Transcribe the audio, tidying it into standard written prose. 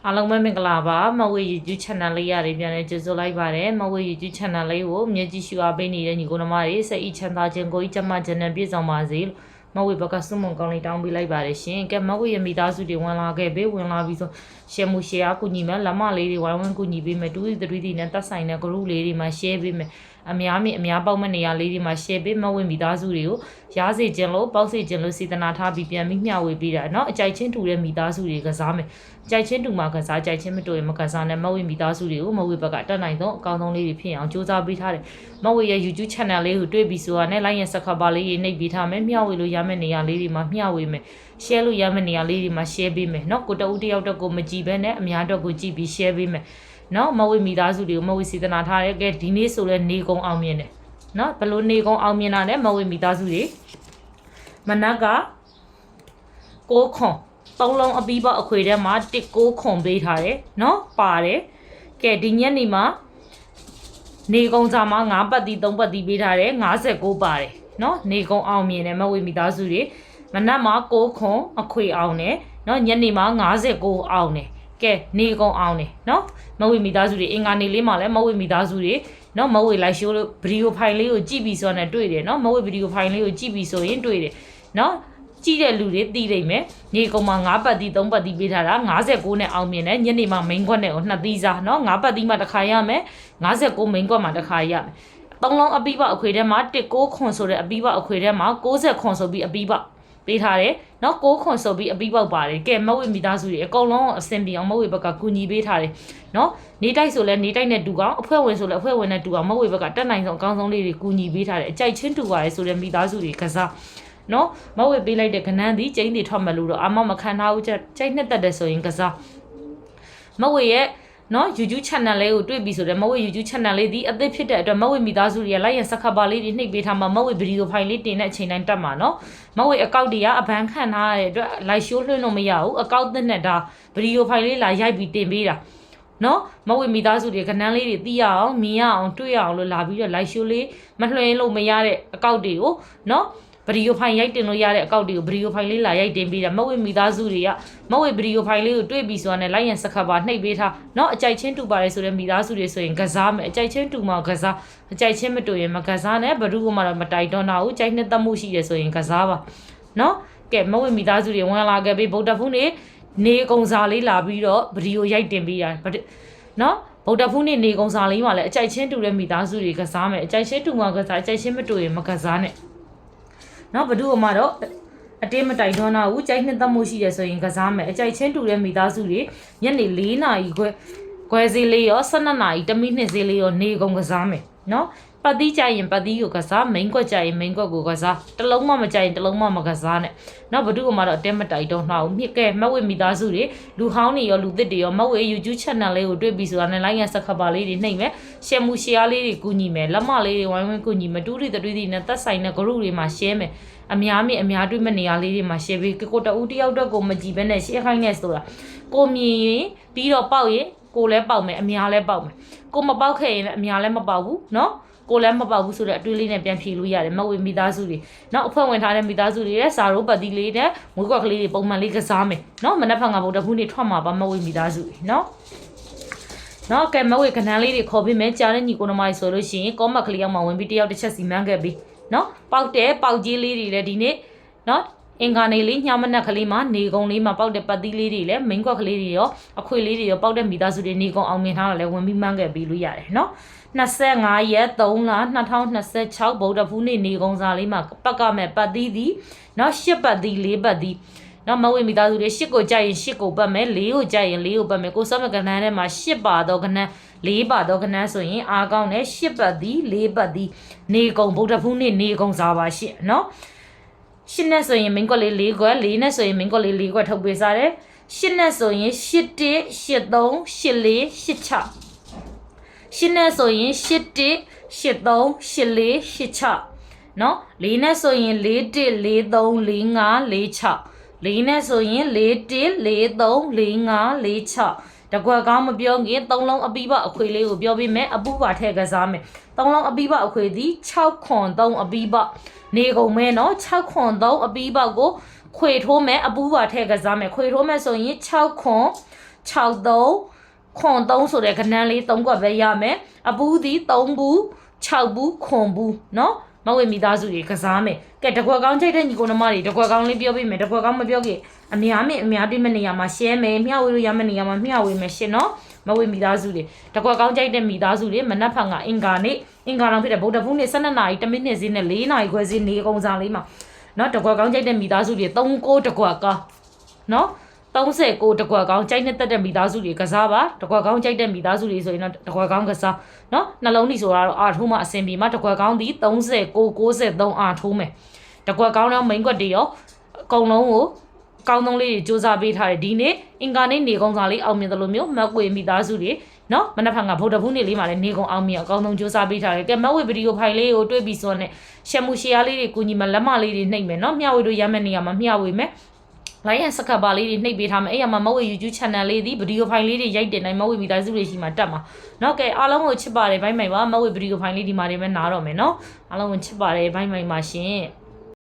အားလုံးပဲမင်္ဂလာပါမဝေ YouTube channel လေးရတယ်ပြန်လဲကြိုဆိုလိုက်ပါတယ်မဝေ YouTube channel လေးကိုမျက်ကြည့်ရှုအားပေးနေတဲ့ညီကိုနှမတွေစိတ်ဤချမ်းသာခြင်းကိုကျမကျန်တဲ့ပြည့်စုံပါစေမဝေဘကစွမွန်ကောင်းလေးတောင်းပေးလိုက်ပါတယ်ရှင်ကဲမဝေရဲ့မိသားစုတွေဝင်လာခဲ့ပေးဝင်လာပြီးဆိုရှယ်မှုရှယ်အားကူညီမယ်လက်မလေးတွေဝိုင်းဝန်းကူညီပေးမယ်တူးတီနဲ့တက်ဆိုင်တဲ့ group လေးတွေမှာ share ပေးမယ်အများပေါက်မဲ့နေရာလေးတွေမှာ share ပေးမဝေမိသားစုတွေကိုရားစေခြင်းလို့ပေါက်စေခြင်းလို့စေတနာထားပြီးပြန်ပြီးမျှဝေပေးတာเนาะအကြိုက်ချင်းတူတဲ့မိသားစုတွေကစားမယ်ကြိုက်ချင်းတူမှာကစားကြိုက်ချင်းမတူရင်မကစားနဲ့မဝေမိသားစုတွေကိုမဝေဘက်ကတက်နိုင်တော့အကောင်းဆုံးလေးတွေဖြစ်အောင်ကြိုးစားပေးထားတယ်မဝေရဲ့ YouTube channel လေးကိုတွေ့ပြီးဆိုတာနဲ့ like ရင် subscribe လေးတွေနှိပ်ပေးထားမယ်မျှဝေလို့ရမယ့်နေရာလေးတွေမှာမျှဝေမယ် share လို့ရမယ့်နေရာလေးတွေမှာ share ပေးမယ်เนาะကိုတဦးတယောက်တော့ကိုမကြည့်ဘဲနဲ့အများတော့ကိုကြည့်ပြီး share ပေးမယ်เนาะမဝေမိသားစုတွေကိုမဝေစေတနာထားတဲ့ကဲဒီနေ့ဆိုလဲနေကုံအောင်မြင်တယ်เนาะဘလို့နေကုံအောင်မြင်တာနဲ့မဝေမိသားစုတွေမနက်က6ခွန်3လုံးအပီးပေါက်အခွေထဲမှာ6ခွန်ပေးထားတယ်เนาะပါတယ်ကဲဒီညနေမှာနေကုံစာမှာ9ပတ်တီ3ပတ်တီပေးထားတယ်59ပါတယ်เนาะနေကုံအောင်မြင်တယ်မဝေမိသားစုတွေမနက်မှာ6ခွန်အခွေအောင်တယ်เนาะညနေမှာ59အောင်တယ်ကဲနေကုံအောင်တယ်เนาะမဝေမိသားစုတွေအင်္ဂါနေလေးမှာလည်းမဝေမိသားစုတွေเนาะမဝေလိုက်ရှိုးလို့ဗီဒီယိုဖိုင်လေးကိုကြည့်ပြီးဆိုတော့တွေ့တယ်เนาะမဝေဗီဒီယိုဖိုင်လေးကိုကြည့်ပြီးဆိုရင်တွေ့တယ်เนาะကြည့်တဲ့လူတွေသိနိုင်မယ်နေကုံမှာ9ပတ်တီ3ပတ်တီပေးထားတာ59နဲ့အောင်မြင်တယ်ညနေမှာမိန်ခွက်နဲ့ကို2သီးစားเนาะ9ပတ်တီမှတစ်ခါရမယ်59မိန်ခွက်မှတစ်ခါရမယ်3လုံးအပီးပေါက်အခွေထဲမှာ6ခွန်ဆိုတဲ့အပီးပေါက်အခွေထဲမှာ60ခွန်ဆိုပြီးအပီးပေါက်ပေးထားတယ်เนาะ6ခွန်ဆိုပြီးအပီးပေါက်ပါတယ်ကဲမဝေမိသားစုတွေအကုန်လုံးအဆင်ပြေအောင်မဝေဘက်ကကူညီပေးထားတယ်เนาะနေတိုက်ဆိုလဲနေတိုက်နဲ့တူကောင်အဖွဲ့ဝင်ဆိုလဲအဖွဲ့ဝင်နဲ့တူအောင်မဝေဘက်ကတက်နိုင်ဆုံးအကောင်းဆုံးလေးတွေကူညီပေးထားတယ်အကြိုက်ချင်းတူပါတယ်ဆိုတဲ့မိသားစုတွေကစားเนาะမဝေပေးလိုက်တဲ့ကနန်းသည်ကျင်းတွေထွက်မလို့တော့အာမမခံထားဘူးကြိုက်နှစ်သက်တယ်ဆိုရင်ကစားမဝေရဲ့เนาะ YouTube channel လေးကိုတွေ့ပြီဆိုတော့မဝေ YouTube channel လေးဒီအသစ်ဖြစ်တဲ့အတွက်မဝေမိသားစုတွေကလိုက်ရ subscribe လေးတွေနှိပ်ပေးထားမှာမဝေဗီဒီယိုဖိုင်လေးတင်တဲ့အချိန်တိုင်းတက်မှာเนาะမဝေအကောင့်တွေကအဘန်းခံထားရတဲ့အတွက် live show လွှင့်လို့မရဘူးအကောင့်သစ်နဲ့ဒါဗီဒီယိုဖိုင်လေးလာရိုက်ပြီးတင်ပေးတာเนาะမဝေမိသားစုတွေကနန်းလေးတွေသိရအောင်မြင်ရအောင်တွေ့ရအောင်လို့လာပြီးတော့ live show လေးမလွှင့်လို့မရတဲ့အကောင့်တွေကိုเนาะဗီဒီယိုဖိုင်ရိုက်တင်လို့ရတဲ့အကောင့်တွေကိုဗီဒီယိုဖိုင်လေးလာရိုက်တင်ပေးတာမဝေမိသားစုတွေကမဝေဗီဒီယိုဖိုင်လေးကိုတွေ့ပြီးဆိုတာနဲ့လိုက်ရန်စခါပါနှိပ်ပေးထားเนาะအကြိုက်ချင်းတူပါတယ်ဆိုတဲ့မိသားစုတွေဆိုရင်ကစားမယ်အကြိုက်ချင်းတူမှာကစားအကြိုက်ချင်းမတူရင်မကစားနဲ့ဘယ်သူမှတော့မတိုက်တွန်းတာဘူးကြိုက်နှစ်သက်မှုရှိတယ်ဆိုရင်ကစားပါเนาะကဲမဝေမိသားစုတွေဝင်လာခဲ့ပြီးဗုဒ္ဓဖူးနေကုံစာလေးလာပြီးတော့ဗီဒီယိုရိုက်တင်ပေးတာเนาะဗုဒ္ဓဖူးနေကုံစာလေးမှာလည်းအကြိုက်ချင်းတူတဲ့မိသားစုတွေကစားမယ်အကြိုက်ချင်းတူမှာကစားအကြိုက်ချင်းမတူရင်မကစားနဲ့နော်ဘဒုအမတော့အတင်းမတိုက်တွန်းတာဘူးကြိုက်နှစ်သက်မှုရှိတယ်ဆိုရင်ကစားမယ်အကြိုက်ချင်းတူတဲ့မိသားစုတွေညနေ4နာရီခွဲစည်းလေးရော12နာရီ1မိနစ်စည်းလေးရောနေကုန်ကစားမယ်နော်ပတ်သီးကြရင်ပတ်သီးကိုကစားမိန်ကွက်ကြရင်မိန်ကွက်ကိုကစားတလုံးမှမကြရင်တလုံးမှမကစားနဲ့နော်ဘဒုအမတော့အတင်းမတိုက်တွန်းတာဘူးမြစ်ကဲမဝေမိသားစုတွေလူဟောင်းတွေရောလူသစ်တွေရောမဝေ YouTube channel လေးကိုတွေ့ပြီးဆိုတာနဲ့ like ရ subscribe လေးတွေနှိပ်မယ်ရှယ်မှု share လေးတွေကူညီမယ်လက်မလေးတွေဝိုင်းဝန်းကူညီမယ်တူတီတီနဲ့သက်ဆိုင်တဲ့ group တွေမှာ share မယ်အများတွေ့မဲ့နေရာလေးတွေမှာ share ပေးကိုတဦးတယောက်တော့ကိုမကြည့်ဘဲနဲ့ share ခိုင်းနေဆိုတာကိုမြင်ရင်ပြီးတော့ပေါက်ရင်ကိုလည်းပေါက်မယ်အများလည်းပေါက်မယ်ကိုမပေါက်ခဲ့ရင်လည်းအများလည်းမပေါက်ဘူးเนาะကိုလည်းမပေါက်ဘူးဆိုတော့အတွေးလေးနဲ့ပြန်ဖြေလို့ရတယ်မဝေမိသားစုတွေเนาะအဖွဲ့ဝင်ထားတဲ့မိသားစုတွေရဲ့စာရိုးပတ်သီးလေးနဲ့ငွေကွက်ကလေးတွေပုံမှန်လေးကစားမယ်เนาะမနက်ဖြန်ကဗုဒ္ဓဖူးနေ့ထွက်မှာပါမဝေမိသားစုတွေเนาะနော်ကဲမဝေကနန်းလေးတွေခေါ်ပြီးမယ်ကြားတဲ့ညီကိုနှမကြီးဆိုလို့ရှိရင်ကောမက်ကလေးအောင်မှဝင်ပြီးတယောက်တစ်ချက်စီမန်းခဲ့ပြီးနော်ပေါက်ကြီးလေးတွေလည်းဒီနေ့နော်အင်္ဂါနေလေးညမနက်ကလေးမှာနေကုံလေးမှာပေါက်တဲ့ပတ်သီးလေးတွေလည်းမိန်ကွက်ကလေးတွေရောအခွေလေးတွေရောပေါက်တဲ့မိသားစုတွေနေကုံအောင်မြင်ထားတာလည်းဝင်ပြီးမှန်းခဲ့ပြီးလို့ရတယ်နော်25ရက်3လ2026ဗုဒ္ဓဖူးနေ့နေကုံစာလေးမှာပတ်ကမဲ့ပတ်သီးသည်နော်8ပတ်သီး4ပတ်သီးနော်မဝေမိသားစုတွေ8ကိုကြိုက်ရင်8ကိုပတ်မယ်4ကိုကြိုက်ရင်4ကိုပတ်မယ်ကိုစောမကနန်းထဲမှာ8ပါတော့ကနန်း4ပါတော့ကနန်းဆိုရင်အားကောင်းတယ်8ပတ်သီး4ပတ်သီးနေကုံဗုဒ္ဓဖူးနေ့နေကုံစာပါရှင့်နော်8နဲ့ဆိုရင်မင်းကွက်လေး4ခွက်4နဲ့ဆိုရင်မင်းကွက်လေး4ခွက်ထုတ်ပေးစားတယ်8နဲ့ဆိုရင်8 1 8 3 8 4 8 6 8နဲ့ဆိုရင်8 1 8 3 8 4 8 6နော်4နဲ့ဆိုရင်4 1 4 3 4 5 4 6လေးနဲ့ဆိုရင်4 1 4 3 4 5 4 6တကွက်ကောင်းမပြောခင်3လုံးအပီးပအခွေလေးကိုပြောပြီးမယ်အပူပါထည့်ကစားမယ်3လုံးအပီးပအခွေသည်6ခွန်3အပီးပနေကုန်မဲနော်6ခွန်3အပီးပကိုခွေထိုးမယ်အပူပါထည့်ကစားမယ်ခွေထိုးမယ်ဆိုရင်6ခွန် 63ခွန်3ဆိုတဲ့ကဏ္ဍလေး3ကွက်ပဲရမယ်အပူးဒီ3ဘူး6ဘူးခွန်ဘူးเนาะမဝေမိသားစုတွေကစားမယ်ကဲတကွက်ကောင်းချိတ်တဲ့ညီကိုနှမတွေတကွက်ကောင်းလေးပြောပြမယ်တကွက်ကောင်းမပြောခင်အများတွေ့မဲ့နေရာမှာ share မယ်မျှဝေလို့ရမယ့်နေရာမှာမျှဝေမယ်ရှင်เนาะမဝေမိသားစုတွေတကွက်ကောင်းချိတ်တဲ့မိသားစုတွေမနက်ဖြန်ကအင်္ဂါတော်ဖြစ်တဲ့ဗုဒ္ဓဘုနေ့12နာရီ1မိနစ်စီးနဲ့4နာရီခွဲစီးနေကုံစားလေးမှာเนาะတကွက်ကောင်းချိတ်တဲ့မိသားစုတွေ39တကွက်ကောင်းเนาะ39တကွက်ကောင်းကြိုက်နဲ့တက်တဲ့မိသားစုတွေကစားပါတကွက်ကောင်းကြိုက်တဲ့မိသားစုတွေဆိုရင်တော့တကွက်ကောင်းကစားเนาะနှလုံးဒီဆိုတာတော့အာထိုးမှအဆင်ပြေမှတကွက်ကောင်းဒီ39 93အာထိုးမယ်တကွက်ကောင်းတော့မိန်ကွက်တွေရောအကုန်လုံးကိုကောင်းသုံးလေးတွေစူးစမ်းပေးထားတယ်ဒီနေ့အင်္ဂါနေ့နေကုံစာလေးအောင်မြင်တယ်လို့မျိုးမက်ဝေမိသားစုတွေเนาะမနက်ဖြန်ကဗုဒ္ဓဘုနေ့လေးမှာလည်းနေကုံအောင်မြင်အကောင်းဆုံးစူးစမ်းပေးထားတယ်ကဲမက်ဝေဗီဒီယိုဖိုင်လေးကိုတွေ့ပြီးဆိုတော့ရှယ်မှုရှယ်ယာလေးတွေကိုညီမလက်မလေးတွေနှိပ်မယ်เนาะမျှဝေလို့ရမယ့်နေရာမှာမျှဝေမယ်လိုက်ရစကပါလေးတွေနှိပ်ပေးထားမယ်အဲ့ရမှာမဝေ YouTube channel လေးဒီဗီဒီယိုဖိုင်လေးတွေရိုက်တင်နိုင်မဝေမိသားစုတွေရှိမှတက်မှာเนาะကဲအားလုံးကိုချစ်ပါတယ်ဘိုင်းမိုင်ပါမဝေဗီဒီယိုဖိုင်လေးဒီမှာတွေပဲနားတော့မယ်เนาะအားလုံးကိုချစ်ပါတယ်ဘိုင်းမိုင်ပါရှင်